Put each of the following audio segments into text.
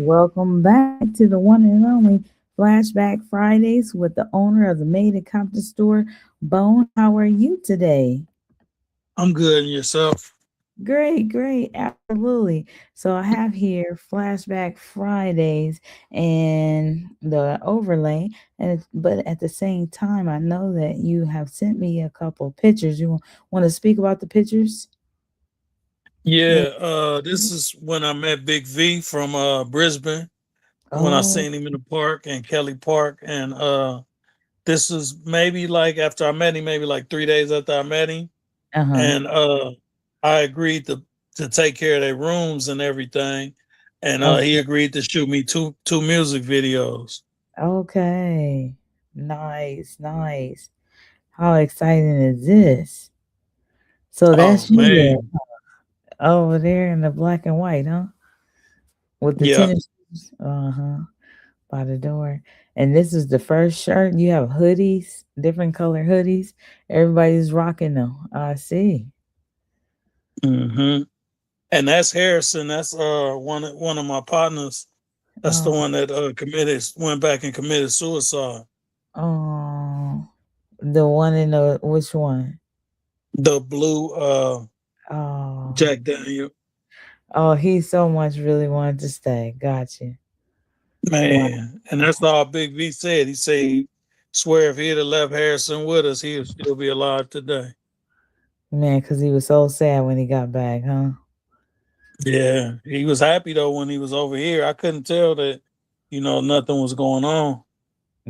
welcome back to the one and only Flashback Fridays with the owner of the Made in Compton Store, Bone. How are you today? I'm good. And yourself? Great, great, absolutely. So I have here Flashback Fridays and the overlay, but at the same time, I know that you have sent me a couple pictures. You want to speak about the pictures? Yeah. This is when I met Big V from Brisbane. When I Oh, seen him in the park in Kelly Park, and this is maybe like after I met him, maybe like 3 days after I met him, uh-huh. and I agreed to take care of their rooms and everything, and he Okay. agreed to shoot me two music videos. Okay. Nice, nice. How exciting is this? So Oh that's you there man, over there in the black and white, huh? With the yeah, tennis shoes. Uh-huh. By the door. And this is the first shirt. You have hoodies, different color hoodies. Everybody's rocking them. I see. hmm and that's Harrison. That's one of my partners. That's the Oh, one that went back and committed suicide. oh. The one in the which one? The blue Oh. Jack Daniel. Oh, he so much really wanted to stay. Gotcha. Wow. Man. And that's all Big V said. He said he swear if he'd have left Harrison with us, he would still be alive today. Man, because he was so sad when he got back, huh? Yeah. He was happy though when he was over here. I couldn't tell that, nothing was going on.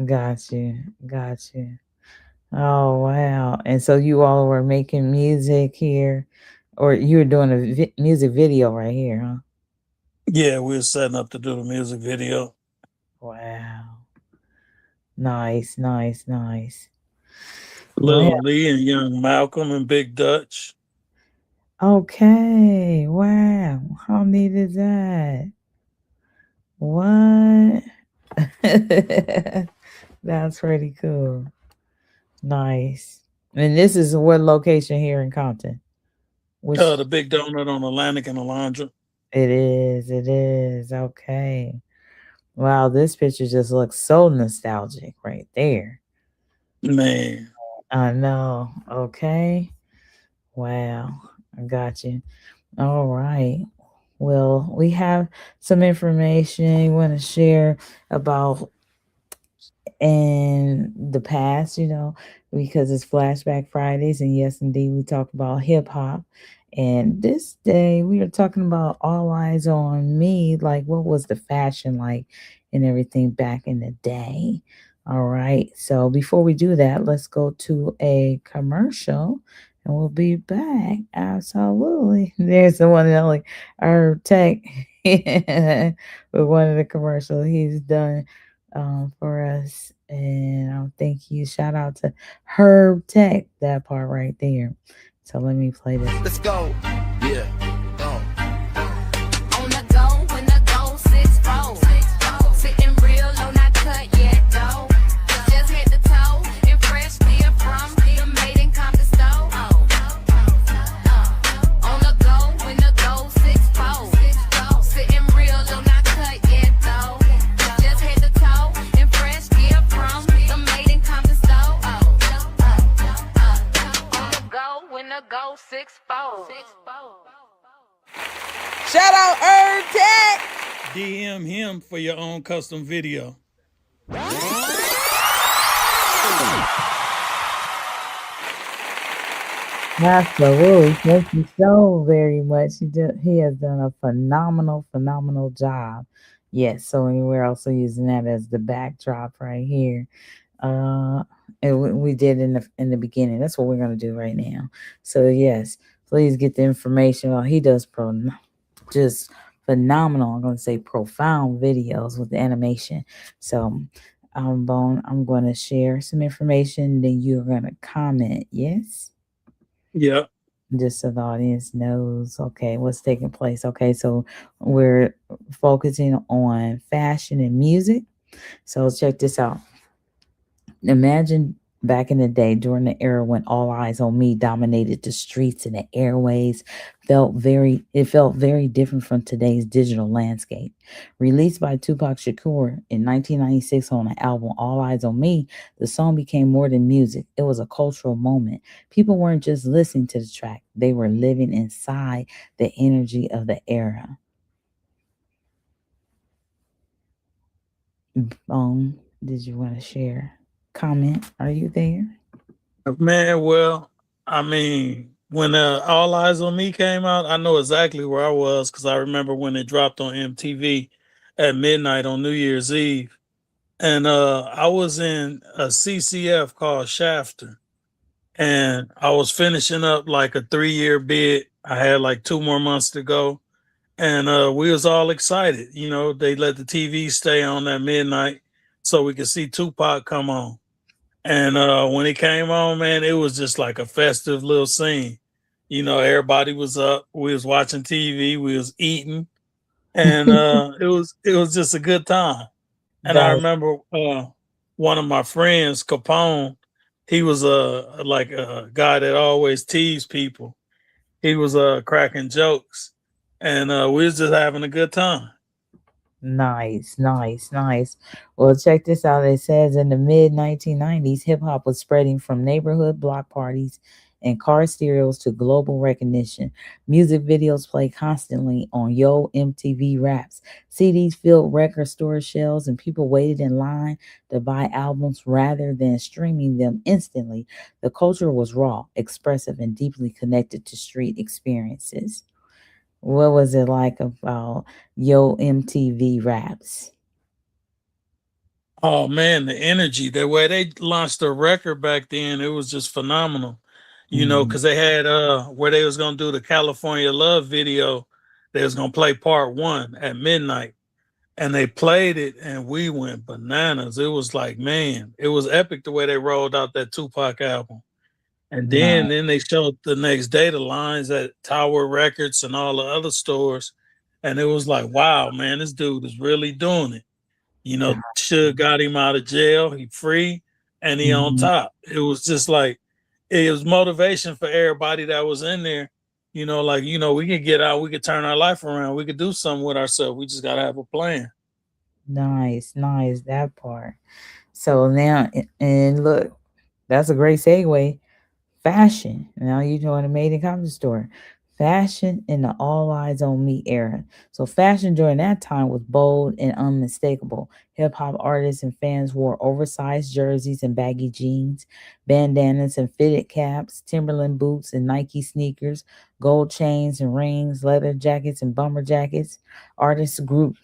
Got you. Got you. Oh, wow. And so you all were making music here, or you were doing a music video right here, huh? Yeah, we were setting up to do the music video. Wow. Nice, nice, nice. Well, Little Lee and young Malcolm and Big Dutch. okay. Wow. How neat is that? What? That's pretty cool. Nice. And this is what location here in Compton? Which The big donut on Atlantic and Alondra. it is. It is. Okay. Wow, this picture just looks so nostalgic right there. Man. I know. Okay. Wow. I got you. All right. Well, we have some information you want to share about in the past, because it's Flashback Fridays. And yes, indeed, we talk about hip hop. And this day, we are talking about All Eyes on Me. Like, what was the fashion like and everything back in the day? All right. So, before we do that, let's go to a commercial and we'll be back. Absolutely. There's the one and only our tech with one of the commercials he's done for us. And thank you. Shout out to Herb Tech, that part right there. So let me play this. Let's go. Yeah. On the go, when the go, 6-4. Sitting real low, not cut yet, though. Just hit the toe and fresh beer from the made in Compton Store. On the go, when the go, 6-4. Sitting real low, not cut yet, though. Just hit the toe and fresh beer from the made in Compton Store. On the go, when the go, 6-4. Shout out Herb Tech. DM him for your own custom video. Absolutely. Thank you so very much. He has done a phenomenal, phenomenal job. Yes. So anywhere also using that as the backdrop right here. Uh, and we did in the beginning. That's what we're gonna do right now. So yes, please get the information. Well, he does just phenomenal. I'm gonna say profound videos with the animation. So, Bone, I'm gonna share some information. Then you're gonna comment. Yes, Yeah. just so the audience knows. Okay, what's taking place. Okay, so we're focusing on fashion and music. So check this out. Imagine Back in the day, during the era when All Eyes on Me dominated the streets and the airways, felt very different from today's digital landscape. Released by Tupac Shakur in 1996 on the album All Eyes on Me, the song became more than music. It was a cultural moment. People weren't just listening to the track, they were living inside the energy of the era. Did you want to share? Comment? Are you there? Man, well, I mean, when All Eyes on Me came out, I know exactly where I was because I remember when it dropped on MTV at midnight on New Year's Eve. And I was in a CCF called Shafter, and I was finishing up like a 3-year bid. I had like 2 more months to go, and we was all excited. You know, they let the TV stay on at midnight so we could see Tupac come on. And when he came on, man, it was just like a festive little scene. You know, everybody was up. We was watching TV. We was eating, and it was just a good time. And I That remember one of my friends, Capone. He was like a guy that always teased people. He was cracking jokes, and we was just having a good time. Nice, nice, nice. Well, check this out. It says in the mid 1990s, hip hop was spreading from neighborhood block parties and car stereos to global recognition. Music videos play constantly on Yo MTV Raps. CDs filled record store shelves, and people waited in line to buy albums rather than streaming them instantly. The culture was raw, expressive, and deeply connected to street experiences. What was it like about Yo MTV Raps? Oh man, the energy, the way they launched the record back then, it was just phenomenal. You know, Mm, because they had where they was gonna do the California Love video, they was gonna play part 1 at midnight. And they played it and we went bananas. It was like, man, it was epic the way they rolled out that Tupac album. And then nice. then they showed the next day the lines at Tower Records and all the other stores. And it was like, wow, man, this dude is really doing it. You know, Suge got him out of jail. He free and he on Mhm. top. It was just like it was motivation for everybody that was in there. You know, like, we could get out, we could turn our life around, we could do something with ourselves. We just gotta have a plan. Nice, nice, that part. So now, and look, that's a great segue. Fashion. Now you join a made in Compton Store. Fashion in the all eyes on me era. So fashion during that time was bold and unmistakable. Hip hop artists and fans wore oversized jerseys and baggy jeans, bandanas and fitted caps, Timberland boots and Nike sneakers, gold chains and rings, leather jackets and bomber jackets. Artists groups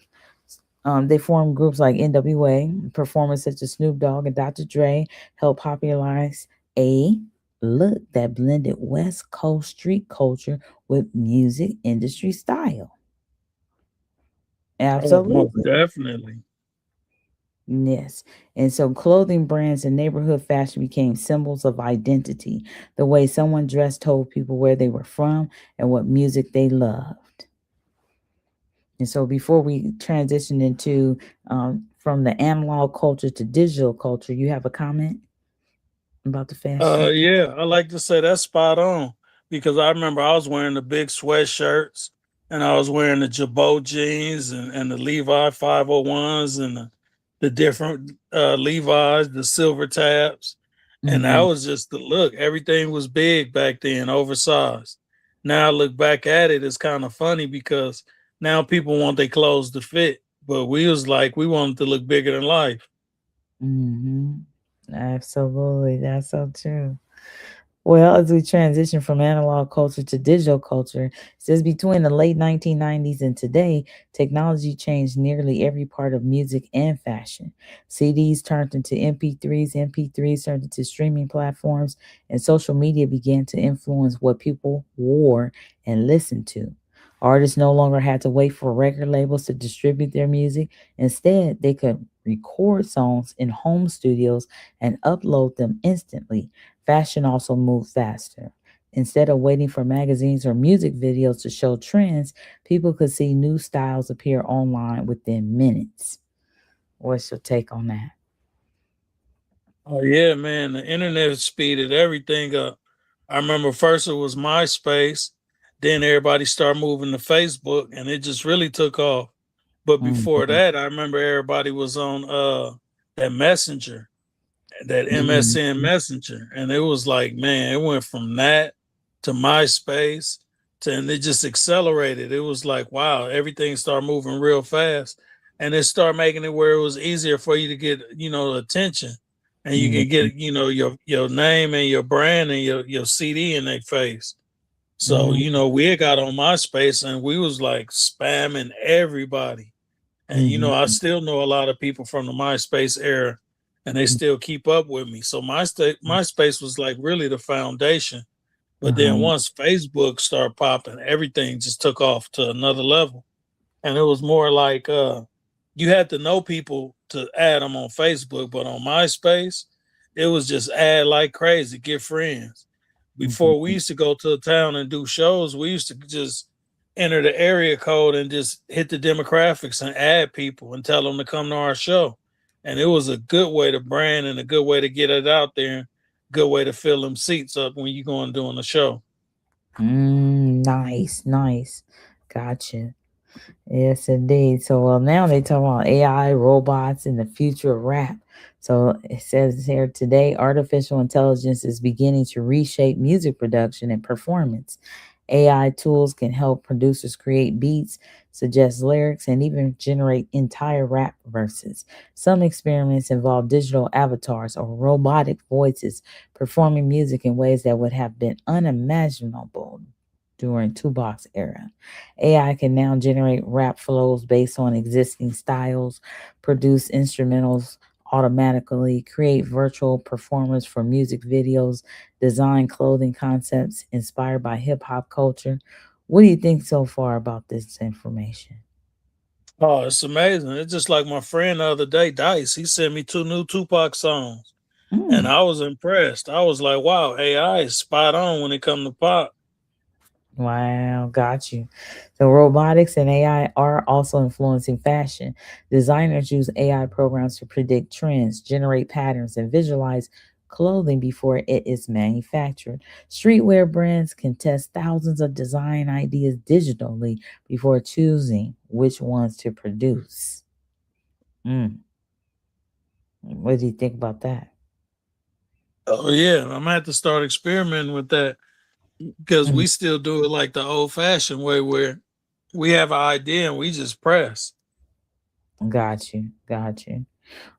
they formed groups like NWA. Performers such as Snoop Dogg and Dr. Dre helped popularize a look that blended West Coast street culture with music industry style. Oh, most Absolutely. definitely. Yes. And so clothing brands and neighborhood fashion became symbols of identity. The way someone dressed told people where they were from and what music they loved. And so before we transition into from the analog culture to digital culture, you have a comment about the fashion? Yeah, I like to say that's spot on because I remember I was wearing the big sweatshirts and I was wearing the Jabot jeans and the Levi 501s and the different Levi's, the silver tabs. And that Mhm. was just the look. Everything was big back then, oversized. Now I look back at it, it's kind of funny because now people want their clothes to fit, but we was like, we wanted to look bigger than life. Mhm. Absolutely. That's so true. Well, as we transition from analog culture to digital culture, it says between the late 1990s and today, technology changed nearly every part of music and fashion. CDs turned into MP3s, MP3s turned into streaming platforms, and social media began to influence what people wore and listened to. Artists no longer had to wait for record labels to distribute their music. Instead, they could record songs in home studios and upload them instantly. Fashion also moved faster. Instead of waiting for magazines or music videos to show trends, people could see new styles appear online within minutes. What's your take on that? Oh yeah, man, the internet speeded everything up. I remember first it was MySpace, then everybody started moving to Facebook, and it just really took off. But before Mhm, that, I remember everybody was on that Messenger, that MSN mhm, Messenger, and it was like, man, it went from that to MySpace to, and it just accelerated. It was like, wow, everything started moving real fast, and it started making it where it was easier for you to get, attention, and you can mhm, get, your name and your brand and your CD in their face. So, mhm, we had got on MySpace and we was like spamming everybody. And I mhm, still know a lot of people from the MySpace era, and they still keep up with me. So MySpace was like really the foundation. But then uh-huh, once Facebook started popping, everything just took off to another level. And it was more like you had to know people to add them on Facebook, but on MySpace, it was just add like crazy, get friends. Before we mhm. used to go to a town and do shows, we used to just enter the area code and just hit the demographics and add people and tell them to come to our show. And it was a good way to brand and a good way to get it out there, good way to fill them seats up when you going doing the show. Nice, nice. Gotcha. Yes, indeed. So, well, now they talk about AI, robots, and the future of rap. So it says here today, artificial intelligence is beginning to reshape music production and performance. AI tools can help producers create beats, suggest lyrics, and even generate entire rap verses. Some experiments involve digital avatars or robotic voices performing music in ways that would have been unimaginable during Tupac's era. AI can now generate rap flows based on existing styles, produce instrumentals automatically, create virtual performers for music videos, design clothing concepts inspired by hip hop culture. What do you think so far about this information? Oh, it's amazing. It's just like my friend the other day, Dice. He sent me two new Tupac songs, and Mm. I was impressed. I was like, "Wow, AI is spot on when it comes to pop." Wow, got you. So robotics and AI are also influencing fashion. Designers use AI programs to predict trends, generate patterns, and visualize clothing before it is manufactured. Streetwear brands can test thousands of design ideas digitally before choosing which ones to produce. Mm. What do you think about that? Oh yeah, I'm gonna have to start experimenting with that because Mm. we still do it like the old-fashioned way, where we have an idea and we just press. Got you. Got you.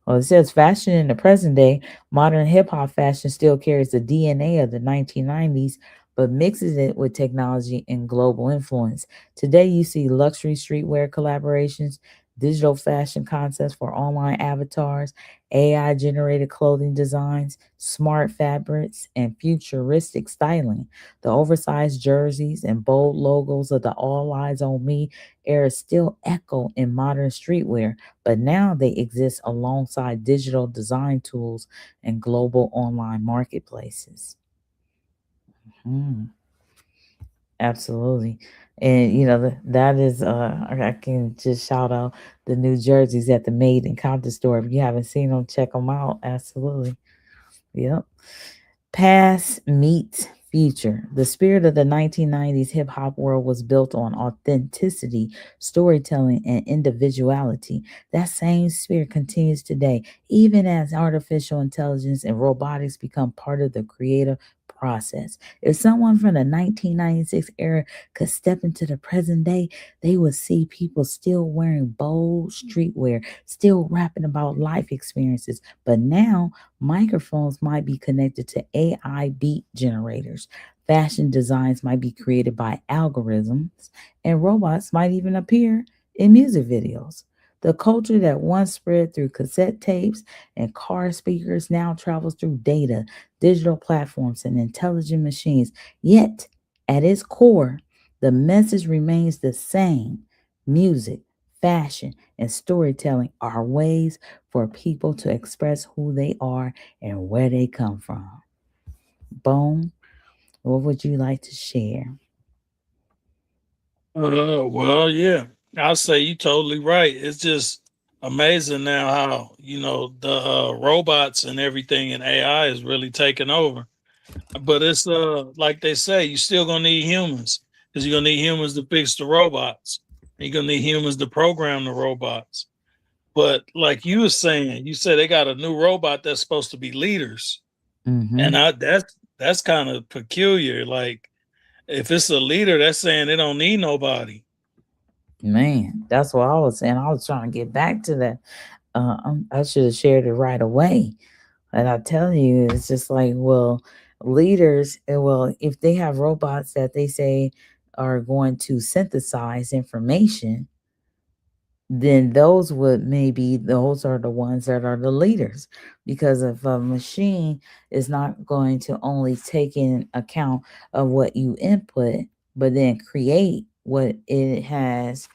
Well, it says fashion in the present day, modern hip hop fashion still carries the DNA of the 1990s, but mixes it with technology and global influence. Today, you see luxury streetwear collaborations, digital fashion concepts for online avatars, AI generated clothing designs, smart fabrics, and futuristic styling. The oversized jerseys and bold logos of the All Eyes on Me era still echo in modern streetwear, but now they exist alongside digital design tools and global online marketplaces. Hmm, absolutely. And that is I can just shout out the new jerseys at the Made in Compton store. If you haven't seen them, check them out. Absolutely. Yep. Past meets future. The spirit of the 1990s hip hop world was built on authenticity, storytelling, and individuality. That same spirit continues today, even as artificial intelligence and robotics become part of the creative process. If someone from the 1996 era could step into the present day, they would see people still wearing bold streetwear, still rapping about life experiences. But now, microphones might be connected to AI beat generators. Fashion designs might be created by algorithms, and robots might even appear in music videos. The culture that once spread through cassette tapes and car speakers now travels through data, digital platforms, and intelligent machines. Yet, at its core, the message remains the same: music, fashion, and storytelling are ways for people to express who they are and where they come from. Bone, what would you like to share? Well, yeah, I'll say you totally right. It's just amazing now how the robots and everything and AI is really taking over. But it's like they say, you still gonna need humans because you're gonna need humans to fix the robots. You're gonna need humans to program the robots. But like you were saying, you said they got a new robot that's supposed to be leaders, and Mm-hmm. that's kind of peculiar. Like if it's a leader, that's saying they don't need nobody. Man, that's what I was saying. I was trying to get back to that. I should have shared it right away. And I tell you, it's just like, well, leaders, well, if they have robots that they say are going to synthesize information, then those are the ones that are the leaders. Because if a machine is not going to only take in account of what you input, but then create what it has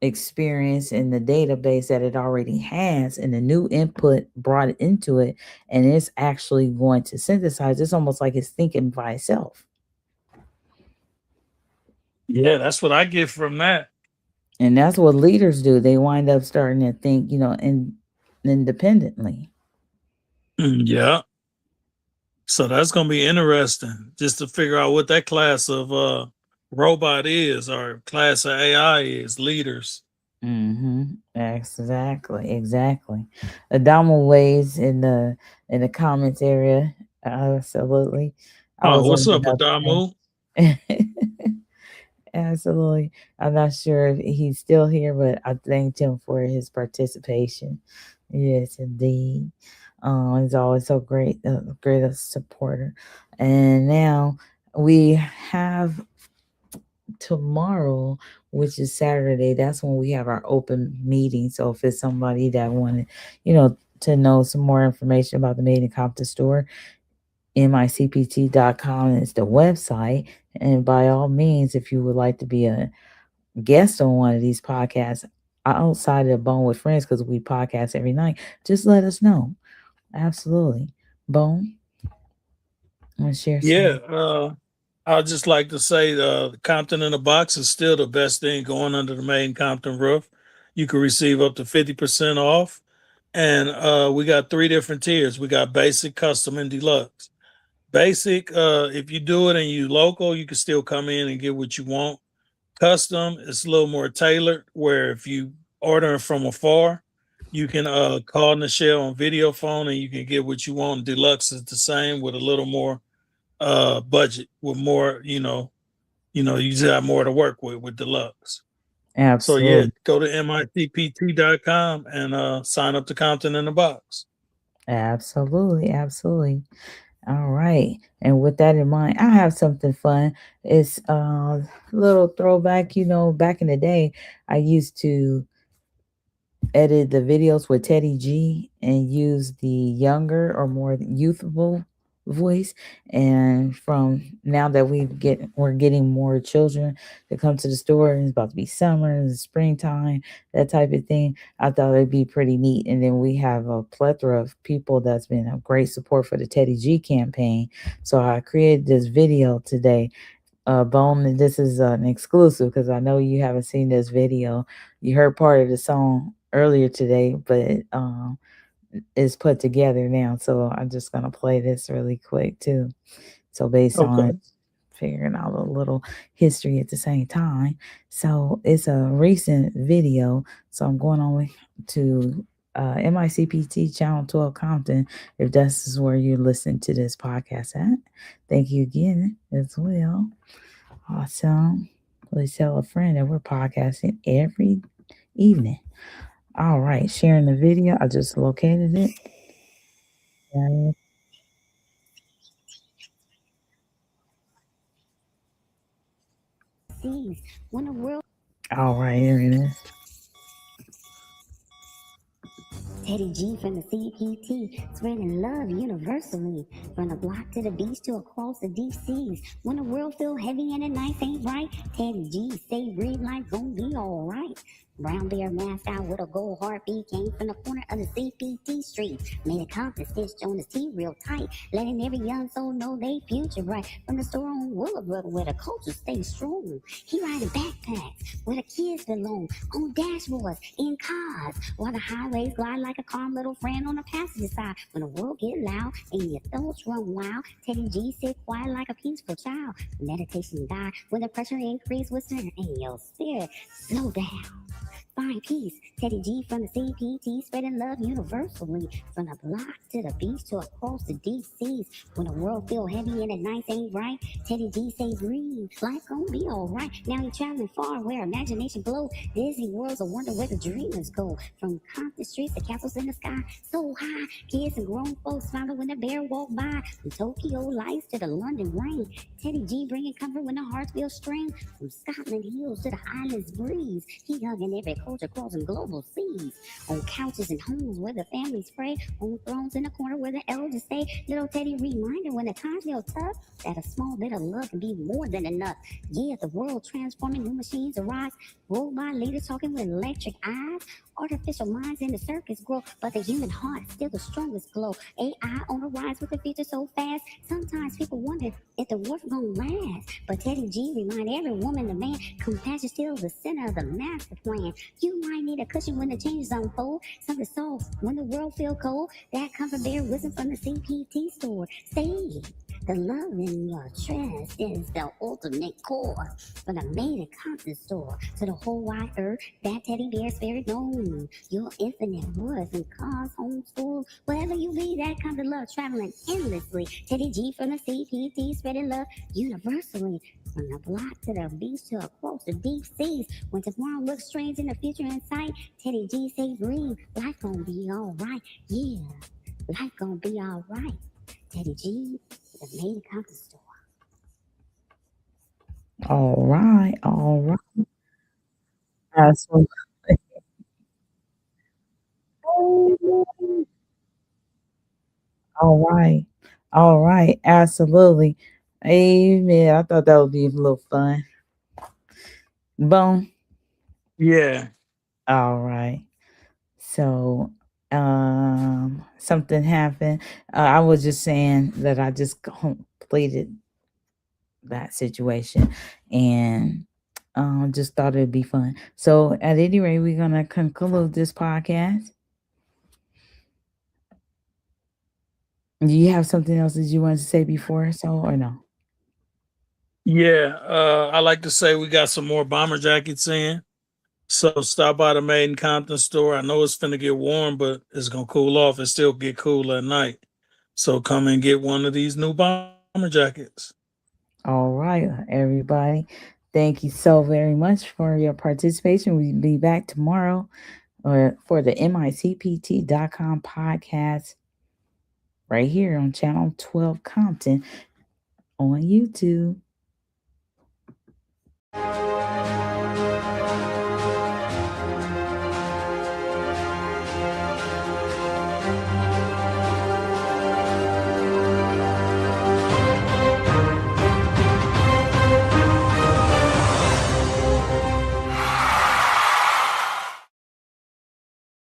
experience in the database that it already has and the new input brought into it, and it's actually going to synthesize, it's almost like it's thinking by itself. Yeah, that's what I get from that. And that's what leaders do. They wind up starting to think, independently. Yeah. So that's gonna be interesting just to figure out what that class of robot is or class of AI is, leaders. Mm-hmm. Exactly. Adamo ways in the comments area. Absolutely. I Oh, was what's on up, another Adamu? thing. Absolutely. I'm not sure if he's still here, but I thanked him for his participation. Yes, indeed. He's always so great, great a supporter. And now we have tomorrow, which is Saturday. That's when we have our open meeting. So if it's somebody that wanted, to know some more information about the Made in Compton store, MICPT.com is the website. And by all means, if you would like to be a guest on one of these podcasts outside of Bone with Friends, because we podcast every night, just let us know. Absolutely. Bone, I'm going to share Yeah, some. I'd just like to say Compton in a Box is still the best thing going under the main Compton roof. You can receive up to 50% off. And we got three different tiers. We got basic, custom, and deluxe. Basic, if you do it and you local, you can still come in and get what you want. Custom is a little more tailored, where if you ordering from afar, you can call Nichelle on video phone and you can get what you want. Deluxe is the same with a little more budget, with more, you just have more to work with deluxe. So yeah, Absolutely. go to MICPT.com and sign up to Compton in the Box. Absolutely. All right. And with that in mind, I have something fun. It's a little throwback. Back in the day, I used to edit the videos with Teddy G and use the younger or more youthful voice. And from now that we're getting more children to come to the store, and it's about to be summer and springtime, that type of thing, I thought it'd be pretty neat. And then we have a plethora of people that's been a great support for the Teddy G campaign. So I created this video today. Bone, this is an exclusive because I know you haven't seen this video. You heard part of the song earlier today, but it's put together now. So I'm just gonna play this really quick too. So based Okay. on figuring out a little history at the same time. So it's a recent video. So I'm going on to MICPT Channel 12 Compton, if this is where you're listening to this podcast at. Thank you again as well. Awesome. Please tell a friend that we're podcasting every evening. All right, sharing the video. I just located it. And- All right, here it is. Teddy G from the CPT, spreading love universally. From the block to the beach to across the deep seas. When the world feel heavy and the nights ain't right, Teddy G say red light gon' be alright. Brown bear mascot with a gold heartbeat came from the corner of the CPT street. Made a compass stitched on his teeth real tight, letting every young soul know they future bright. From the store on Willowbrook where the culture stays strong. He riding backpacks where the kids belong, on dashboards, in cars, while the highways glide like a calm little friend on the passenger side. When the world get loud and your thoughts run wild, Teddy G sit quiet like a peaceful child. Meditation die when the pressure increase, whisper in your spirit, slow down. Find peace. Teddy G from the CPT, spreading love universally. From the block to the beach to across the deep seas. When the world feel heavy and the nights ain't right, Teddy G say breathe. Life gon' be alright. Now he traveling far where imagination glow. Disney worlds a wonder where the dreamers go. From Compton streets to castles in the sky, so high. Kids and grown folks smile when the bear walk by. From Tokyo lights to the London rain, Teddy G bringing comfort when the hearts feel strained. From Scotland hills to the islands breeze, he hugging every culture crossing global seas. On couches and homes where the families pray, on thrones in the corner where the elders stay. Little Teddy reminder when the times feel tough, that a small bit of love can be more than enough. Yeah, the world transforming, new machines arise, robot leaders talking with electric eyes. Artificial minds in the circus grow, but the human heart still the strongest glow. AI on the rise with the future so fast. Sometimes people wonder if the work gon' last. But Teddy G remind every woman and man, compassion still the center of the master plan. You might need a cushion when the changes unfold, something soft when the world feel cold. That comfort bear wisdom from the CPT store. Stay. The love in your chest is the ultimate core. From the made in Compton Store to the whole wide earth, that teddy bear spirit known. Your infinite worth and cause, homeschool, wherever you be, that kind of love traveling endlessly. Teddy G from the CPT, spreading love universally. From the block to the beach to across the deep seas. When tomorrow looks strange in the future in sight, Teddy G say breathe, life gon' be alright. Yeah, life gon' be alright. Teddy G, the main Compton Store. All right, all right. Absolutely. All right. All right. Absolutely. Amen. I thought that would be a little fun. Boom. Yeah. All right. So, something happened. I was just saying that I just completed that situation and just thought it'd be fun. So, at any rate, we're going to conclude this podcast. Do you have something else that you wanted to say before, so or no? Yeah. I like to say we got some more bomber jackets in. So stop by the Made in Compton store. I know it's finna get warm, but it's gonna cool off. It still get cool at night. So come and get one of these new bomber jackets. All right, everybody. Thank you so very much for your participation. We'll be back tomorrow for the MICPT.com podcast right here on Channel 12 Compton on YouTube.